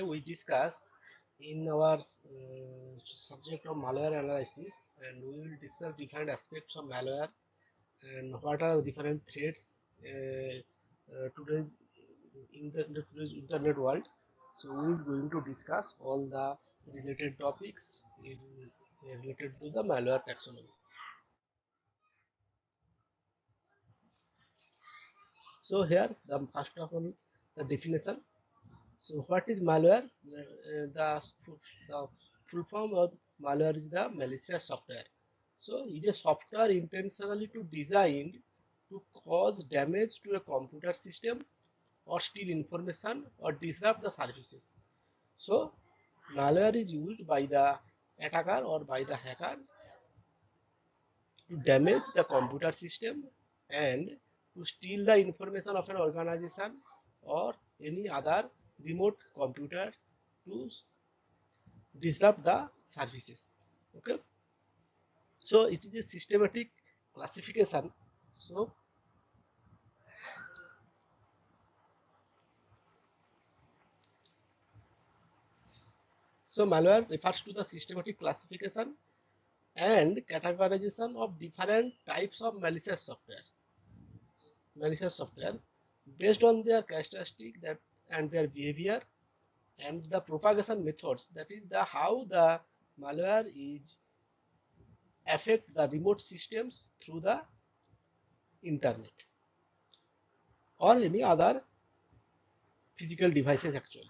today we discuss in our subject of malware analysis, and we will discuss different aspects of malware and what are the different threats today's in today's internet world. So we are going to discuss all the related topics related to the malware taxonomy. So here the first of all the definition. So what is malware? The full form of malware is the malicious software. So it is a software intentionally to designed to cause damage to a computer system or steal information or disrupt the services. So malware is used by the attacker or by the hacker to damage the computer system and to steal the information of an organization or any other remote computer to disrupt the services. Okay, so it is a systematic classification. So malware refers to the systematic classification and categorization of different types of malicious software based on their characteristic that and their behavior and the propagation methods, that is the how the malware is affect the remote systems through the internet or any other physical devices actually.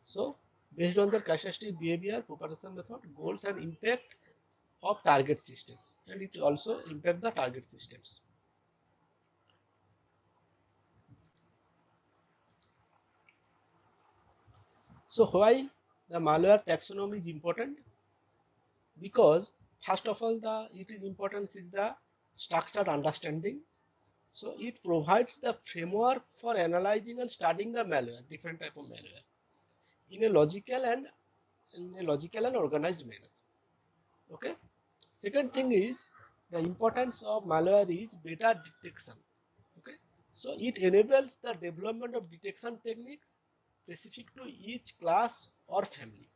So based on their characteristic behavior, propagation method, goals and impact of target systems, and it also impact the target systems. So why the malware taxonomy is important? Because first of all it is important is the structured understanding. So it provides the framework for analyzing and studying the malware, different type of malware, in a logical and organized manner. Okay. Second thing is the importance of malware is better detection. Okay. So it enables the development of detection techniques specific to each class or family.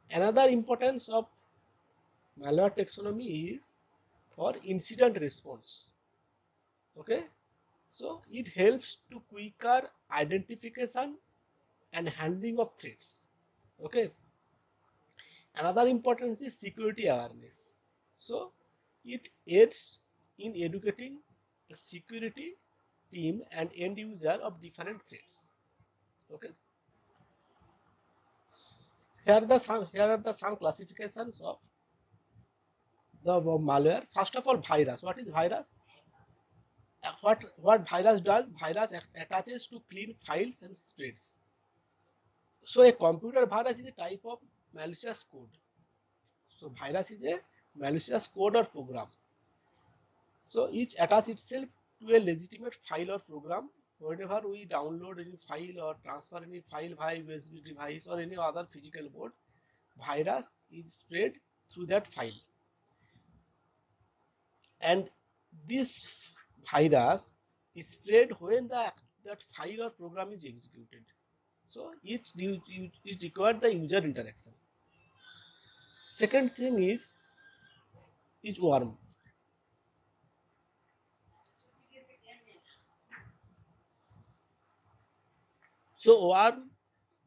Another importance of malware taxonomy is for incident response. Okay. So it helps to quicker identification and handling of threats. Okay. Another importance is security awareness. So it aids in educating the security team and end user of different threats. Okay. Here are the some classifications of the malware. First of all, virus. What is virus? What virus does? Virus attaches to clean files and spreads. So a computer virus is a type of malicious code. So virus is a malicious code or program. So each attaches itself to a legitimate file or program. Whenever we download any file or transfer any file via USB device or any other physical board, virus is spread through that file. And this virus is spread when that file or program is executed. So it requires the user interaction. Second thing is worm. So worm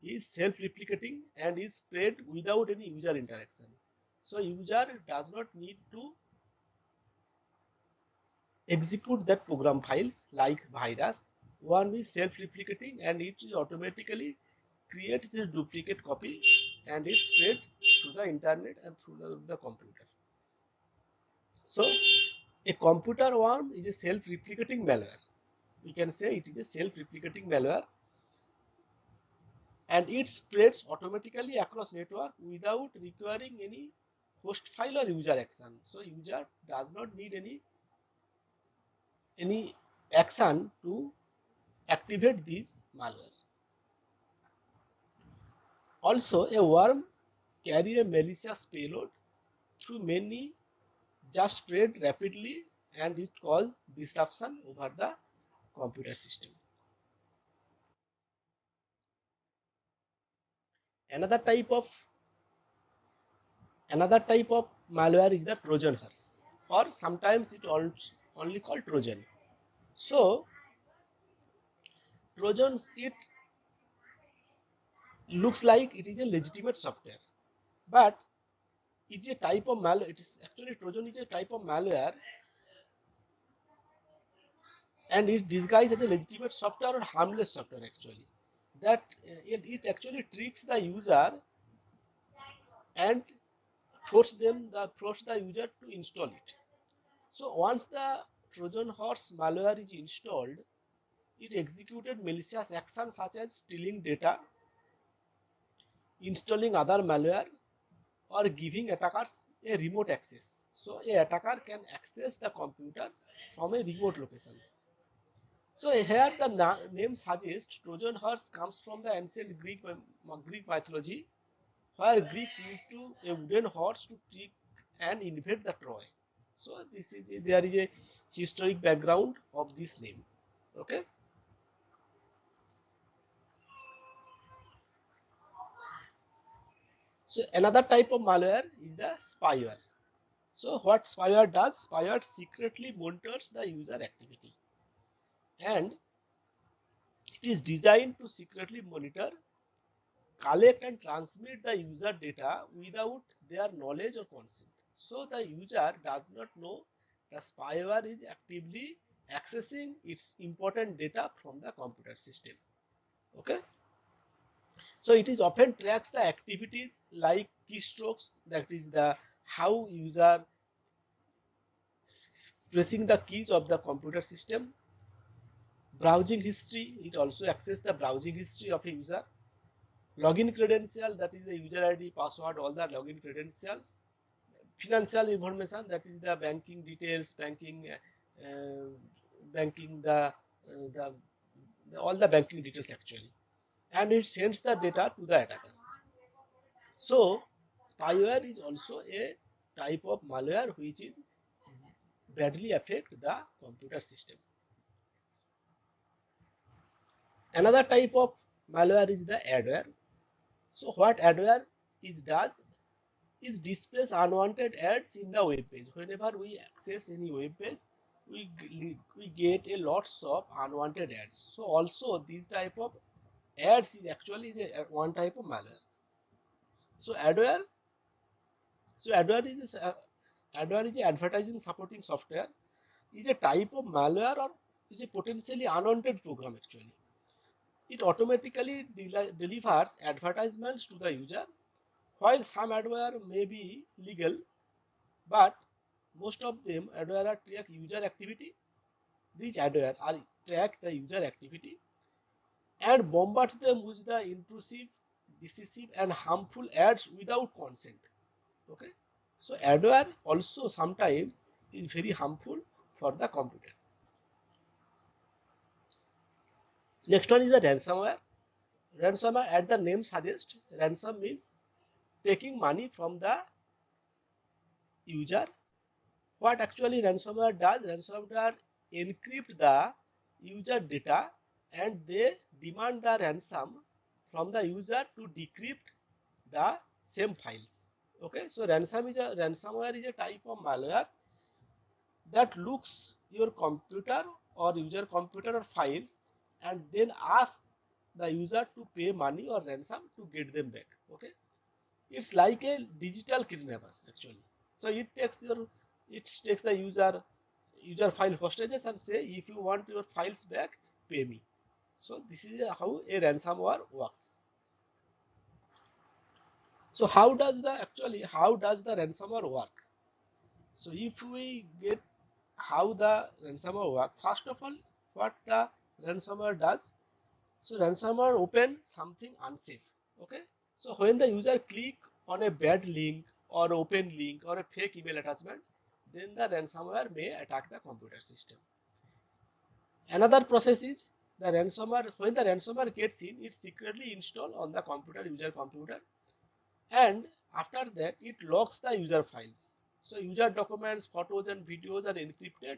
is self-replicating and is spread without any user interaction. So user does not need to execute that program files like virus. Worm is self-replicating and it automatically creates a duplicate copy and it's spread through the internet and through the computer. So a computer worm is a self-replicating malware. We can say it is a self-replicating malware and it spreads automatically across network without requiring any host file or user action. So user does not need any action to activate this malware. Also, a worm carry a malicious payload through many just spread rapidly and it cause disruption over the computer system. Another type of malware is the Trojan horse, or sometimes it also only called Trojan. So Trojans, it looks like it is a legitimate software, but it's a type of malware. It is actually Trojan is a type of malware, and it disguised as a legitimate software or harmless software actually. That it actually tricks the user and force the user to install it. So once the Trojan horse malware is installed, it executed malicious actions such as stealing data, installing other malware, or giving attackers a remote access. So a attacker can access the computer from a remote location. So here the name suggests Trojan horse comes from the ancient Greek mythology, where Greeks used to a wooden horse to trick and invade the Troy. So there is a historic background of this name. Okay. So another type of malware is the spyware. So what spyware does? Spyware secretly monitors the user activity, and it is designed to secretly monitor, collect and transmit the user data without their knowledge or consent. So the user does not know the spyware is actively accessing its important data from the computer system. Okay. So it is often tracks the activities like keystrokes, that is the how user pressing the keys of the computer system, browsing history, it also accesses the browsing history of a user, login credential, that is the user ID, password, all the login credentials, financial information, that is the banking details, uh, banking all the banking details actually, and it sends the data to the attacker. So spyware is also a type of malware which is badly affect the computer system. Another type of malware is the adware. So what adware does is displays unwanted ads in the web page. Whenever we access any web page, we get a lots of unwanted ads. So also this type of ads is actually one type of malware. So adware is a advertising supporting software. Is a type of malware or is a potentially unwanted program actually. It automatically delivers advertisements to the user. While some adware may be legal, but most of them adware track user activity. These adware are track the user activity and bombards them with the intrusive, decisive, and harmful ads without consent. Okay, so adware also sometimes is very harmful for the computer. Next one is the ransomware. Ransomware, as the name suggests, ransom means taking money from the user. What actually ransomware does? Ransomware encrypt the user data and they demand the ransom from the user to decrypt the same files. Okay, so ransomware is a type of malware that looks your computer or user computer or files and then asks the user to pay money or ransom to get them back. Okay, it's like a digital kidnapper actually. So it takes the user file hostages and say, if you want your files back, pay me. So this is how a ransomware works. So how does the ransomware work? So if we get how the ransomware work, first of all, what the ransomware does? So ransomware open something unsafe. Okay. So when the user click on a bad link or open link or a fake email attachment, then the ransomware may attack the computer system. Another process is the ransomware. When the ransomware gets in, it's secretly installed on the user computer, and after that it locks the user files. So user documents, photos and videos are encrypted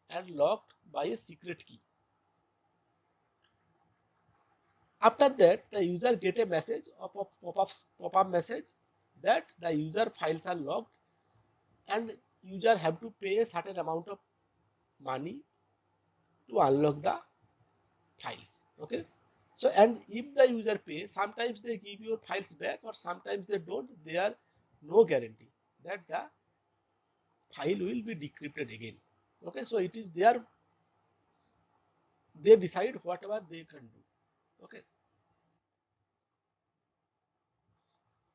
and locked by a secret key. After that, the user get a message, a pop-up message that the user files are locked and user have to pay a certain amount of money to unlock the files. Okay. So, and if the user pay, sometimes they give your files back or sometimes they don't. There are no guarantee that the file will be decrypted again. Okay. So it is their, they decide whatever they can do. Okay.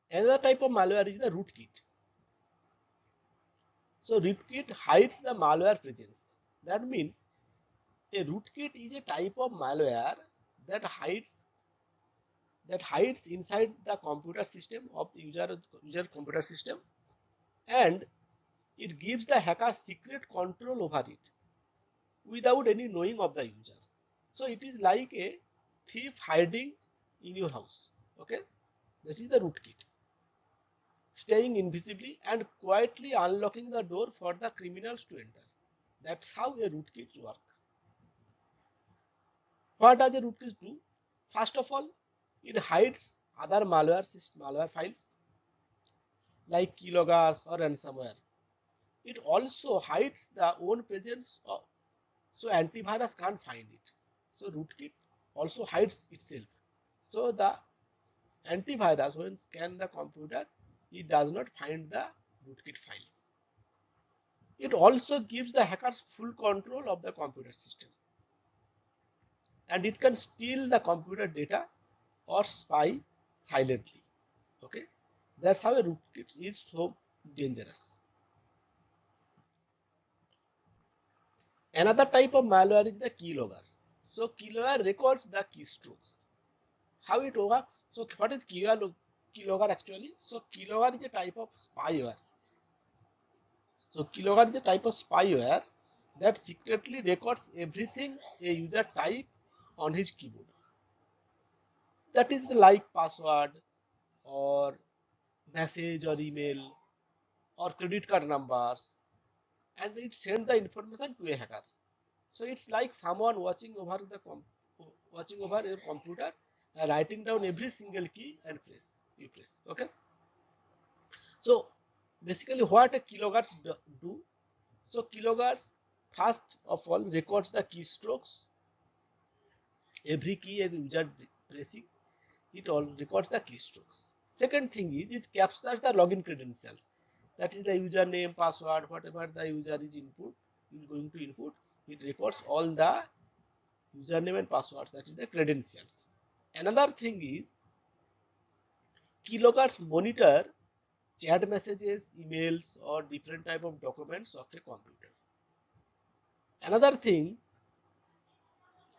Another type of malware is the rootkit. So rootkit hides the malware presence. That means a rootkit is a type of malware that hides inside the computer system of the user computer system, and it gives the hacker secret control over it without any knowing of the user. So it is like a thief hiding in your house. Okay, this is the rootkit, staying invisibly and quietly unlocking the door for the criminals to enter. That's how a rootkit works. What does a rootkit do? First of all, it hides other malware files like keyloggers or ransomware. It also hides the own presence of, so antivirus can't find it. So rootkit also hides itself. So the antivirus when scan the computer, it does not find the rootkit files. It also gives the hackers full control of the computer system, and it can steal the computer data or spy silently. Okay, that's how a rootkit is so dangerous. Another type of malware is the keylogger. So keylogger records the keystrokes. How it works? So what is keylogger actually? So keylogger is a type of spyware. So keylogger is a type of spyware that secretly records everything a user type on his keyboard. That is like password or message or email or credit card numbers, and it sends the information to a hacker. So it's like someone watching over your computer, writing down every single key and you press. Okay. So basically, what a keyloggers do? So keyloggers first of all records the keystrokes, every key a user pressing. It all records the keystrokes. Second thing is it captures the login credentials. That is the username, password, whatever the user is going to input. It records all the username and passwords. That is the credentials. Another thing is keyloggers monitor chat messages, emails, or different type of documents of a computer. Another thing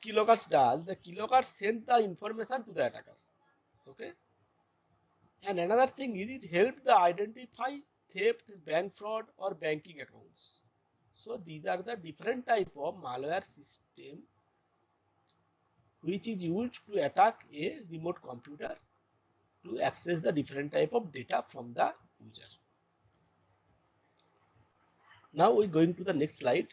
keyloggers does, the keyloggers send the information to the attacker. Okay. And another thing is it helps the identify theft, bank fraud, or banking accounts. So these are the different type of malware system which is used to attack a remote computer to access the different type of data from the user. Now we're going to the next slide.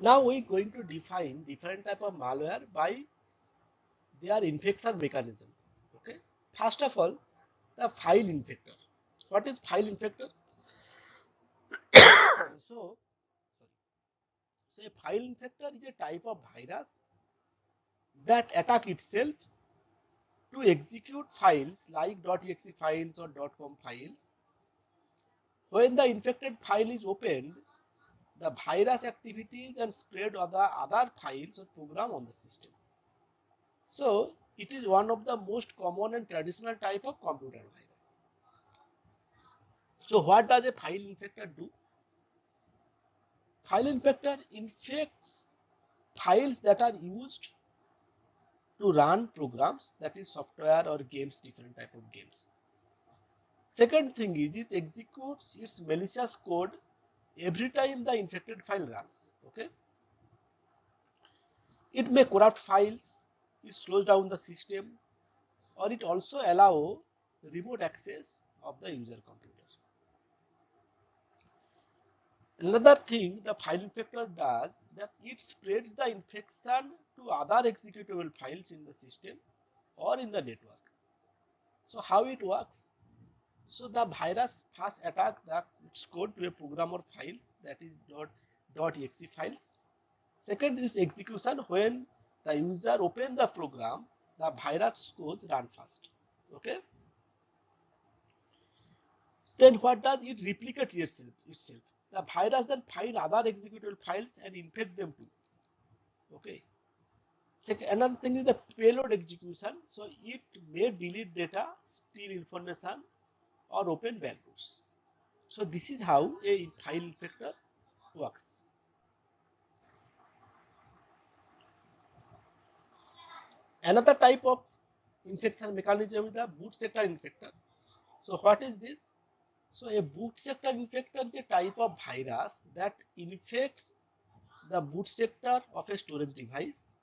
Now we're going to define different type of malware by their infection mechanism. Okay. First of all, the file infector. What is file infector? So, so a file infector is a type of virus that attack itself to execute files like .exe files or .com files. When the infected file is opened, the virus activities and spread other files or program on the system. So it is one of the most common and traditional type of computer virus. So what does a file infector do? File infector infects files that are used to run programs, that is software or games, different type of games. Second thing is it executes its malicious code every time the infected file runs. Okay, it may corrupt files, it slows down the system, or it also allow remote access of the user computer. Another thing the file infector does that it spreads the infection to other executable files in the system or in the network. So how it works? So the virus first attack the its code to a program or files, that is .exe files. Second is execution. When the user open the program, the virus codes run fast. Okay. Then what does it? Replicates itself. The virus then find other executable files and infect them too. Okay. Second, another thing is the payload execution. So it may delete data, steal information, or open bad routes. So this is how a file infector works. Another type of infection mechanism is the boot sector infector. So what is this? So a boot sector infector is a type of virus that infects the boot sector of a storage device,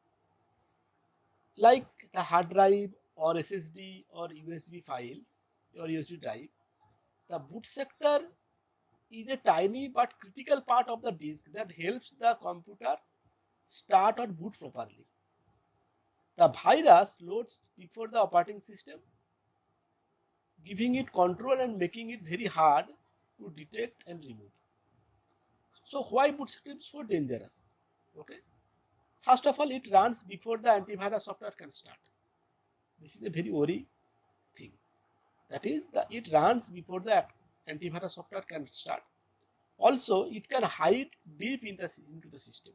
like the hard drive or SSD or USB files or USB drive. The boot sector is a tiny but critical part of the disk that helps the computer start or boot properly. The virus loads before the operating system, giving it control and making it very hard to detect and remove. So why bootstrap is so dangerous? Okay. First of all, it runs before the antivirus software can start. This is a very worry thing. That is, it runs before the antivirus software can start. Also, it can hide deep into the system.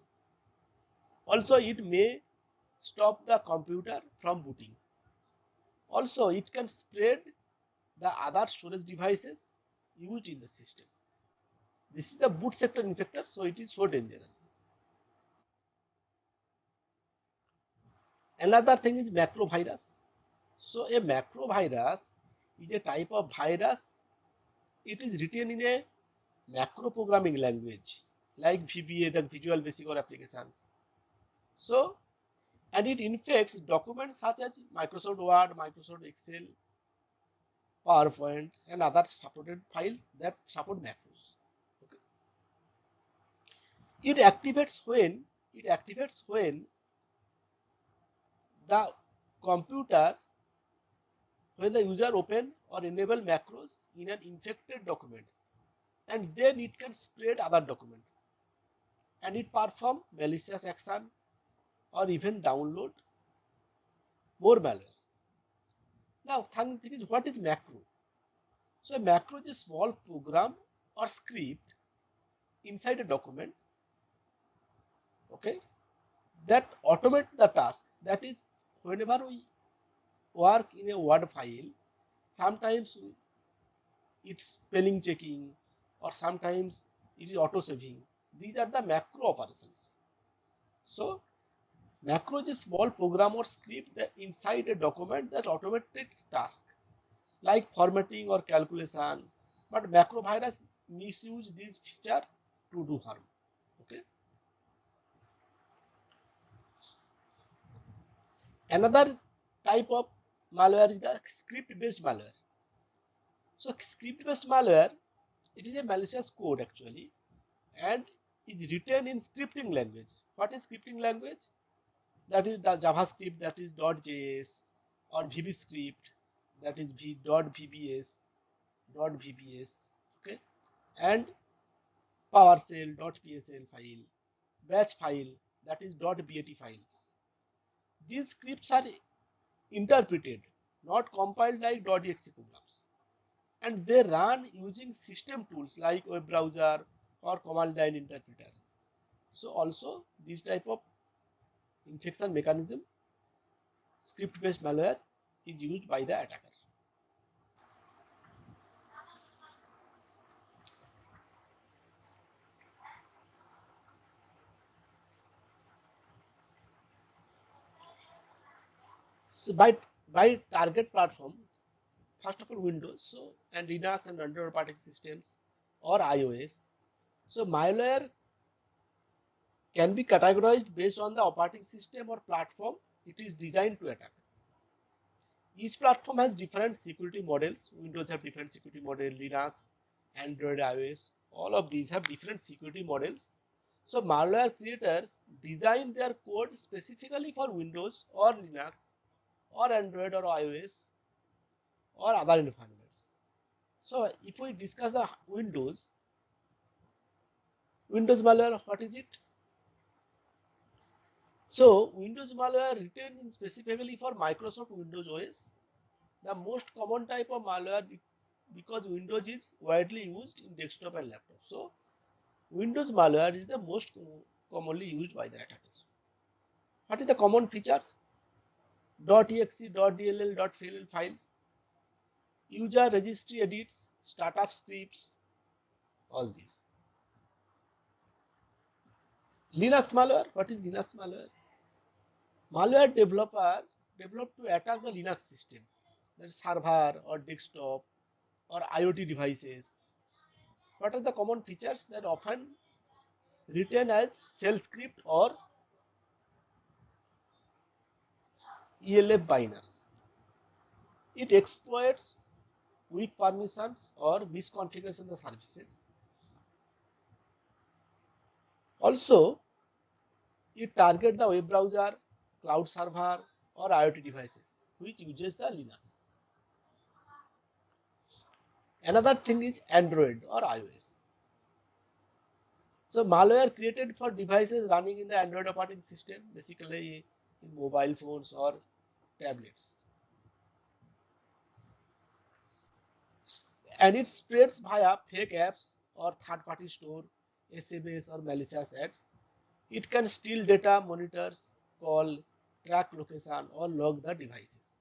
Also, it may stop the computer from booting. Also, it can spread the other storage devices used in the system. This is the boot sector infector, so it is so dangerous. Another thing is macrovirus. So a macrovirus is a type of virus. It is written in a macro programming language like VBA, the Visual Basic or applications. So, and it infects documents such as Microsoft Word, Microsoft Excel, PowerPoint, and other supported files that support macros. Okay. It activates when the computer when the user open or enable macros in an infected document, and then it can spread other document, and it perform malicious action or even download more malware. Now, thing is, what is macro? So a macro is a small program or script inside a document, okay, that automate the task. That is, whenever we work in a Word file, sometimes it's spelling checking, or sometimes it is auto saving. These are the macro operations. So macro is a small program or script that inside a document that automated task like formatting or calculation, but macro virus misuse this feature to do harm. Okay. Another type of malware is the script-based malware. So script-based malware, it is a malicious code actually, and is written in scripting language. What is scripting language? That is the JavaScript, that is .js, or VBScript, that is .vbs, .vbs, okay, and PowerShell.psl file, batch file, that is .bat files. These scripts are interpreted, not compiled like .exe programs, and they run using system tools like web browser or command line interpreter. So also this type of infection mechanism, script based malware, is used by the attacker. So by target platform, first of all Windows, so and Linux and Android operating systems or iOS. So malware can be categorized based on the operating system or platform it is designed to attack. Each platform has different security models. Windows have different security model, Linux, Android, iOS, all of these have different security models. So malware creators design their code specifically for Windows or Linux or Android or iOS or other environments. So if we discuss the Windows malware, what is it? So Windows malware written specifically for Microsoft Windows OS. The most common type of malware because Windows is widely used in desktop and laptop. So Windows malware is the most commonly used by the attackers. What is the common features? .exe, .dll, .fail files, user registry edits, startup scripts, all these. Linux malware. What is Linux malware? Malware developed to attack the Linux system, that is server or desktop or IoT devices. What are the common features that often written as shell script or ELF binaries? It exploits weak permissions or misconfiguration of the services. Also, it targets the web browser, cloud server, or IoT devices which uses the Linux. Another thing is Android or iOS. So malware created for devices running in the Android operating system, basically in mobile phones or tablets. And it spreads via fake apps or third-party store, SMS or malicious ads. It can steal data, monitors, call, track location or log the devices.